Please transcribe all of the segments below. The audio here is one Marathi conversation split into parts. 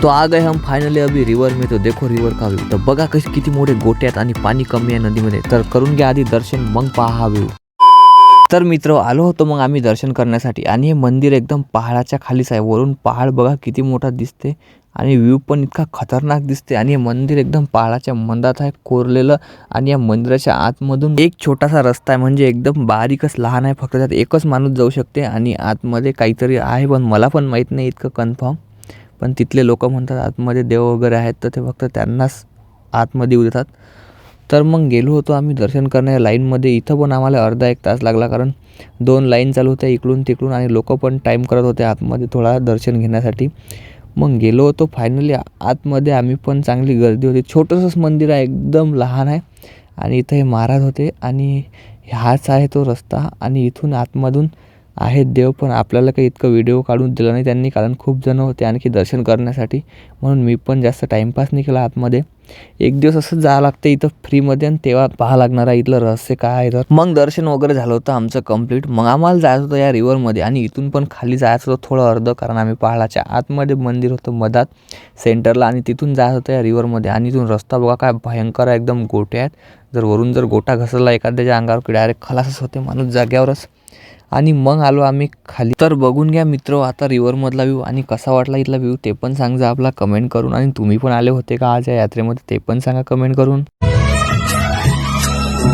तो आ गए हम फायनली अभी रिवर में, तो देखो रिवर का व्यू. तर बघा कशी किती मोठे गोटे आहेत आणि पाणी कमी आहे नदीमध्ये. तर करून घ्या आधी दर्शन, मग पहा हा व्ह्यू. तर मित्र आलो होतो मग आम्ही दर्शन करण्यासाठी आणि हे मंदिर एकदम पहाडाच्या खालीच आहे. वरून पहाड बघा किती मोठा दिसते आणि व्ह्यू पण इतका खतरनाक दिसते. आणि हे मंदिर एकदम पहाडाच्या मंदात आहे कोरलेलं. आणि या मंदिराच्या आतमधून एक छोटासा रस्ता आहे, म्हणजे एकदम बारीकच लहान आहे, फक्त त्यात एकच माणूस जाऊ शकते. आणि आतमध्ये काहीतरी आहे पण मला पण माहीत नाही इतकं कन्फर्म. पण तिथले लोक म्हणतात आतमध्ये देव वगैरे आहेत, तर ते फक्त त्यांनाच आतमध्ये येऊ देतात. तर मग गेलो होतो आम्ही दर्शन करण्याच्या लाईनमध्ये. इथं पण आम्हाला अर्धा एक तास लागला, कारण 2 लाईन चालू होत्या इकडून तिकडून आणि लोक पण टाईम करत होते आतमध्ये थोडा दर्शन घेण्यासाठी. मग गेलो होतो फायनली आतमध्ये. आम्ही पण चांगली गर्दी होती. छोटंसंच मंदिर आहे, एकदम लहान आहे. आणि इथं हे महाराज होते आणि हाच आहे तो रस्ता. आणि इथून आतमधून आहेत देव, पण आपल्याला काही इतकं व्हिडिओ काढून दिला नाही त्यांनी, कारण खूप जण होते आणखी दर्शन करण्यासाठी. म्हणून मी पण जास्त टाईमपास नाही केला आतमध्ये. एक दिवस असंच जावं लागतं इथं फ्रीमध्ये आणि तेव्हा पाहा लागणार आहे इथलं रहस्य काय आहे. तर मग दर्शन वगैरे झालं होतं आमचं कंप्लीट. मग आम्हाला जायचं होतं या रिव्हरमध्ये आणि इथून पण खाली जायचं होतं थोडं अर्धं, कारण आम्ही पहाडाच्या आतमध्ये मंदिर होतं मधात सेंटरला आणि तिथून जायचं होतं या रिव्हरमध्ये. आणि इथून रस्ता बघा काय भयंकर आहे, एकदम गोटे आहेत. जर वरून जर गोटा घसरला एखाद्याच्या अंगावर की डायरेक्ट खलासच होते माणूस जाग्यावरच. आणि मग आलो आम्ही खाली. तर बघून घ्या मित्र आता रिव्हरमधला व्ह्यू आणि कसा वाटला इथला व्ह्यू ते पण सांगा आपला कमेंट करून. आणि तुम्ही पण आले होते का आज या यात्रेमध्ये ते पण सांगा कमेंट करून.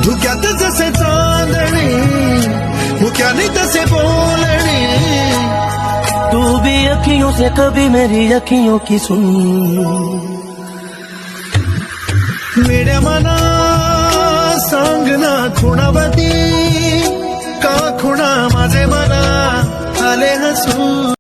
धुक्यात जसे चांदणे मुक्याने तसे बोलणे, तू भी अखियों से कभी मेरी अखियों की सुन. मेऱ्या मना सांग ना खुणावती का खुणा माझे मना आले हसून.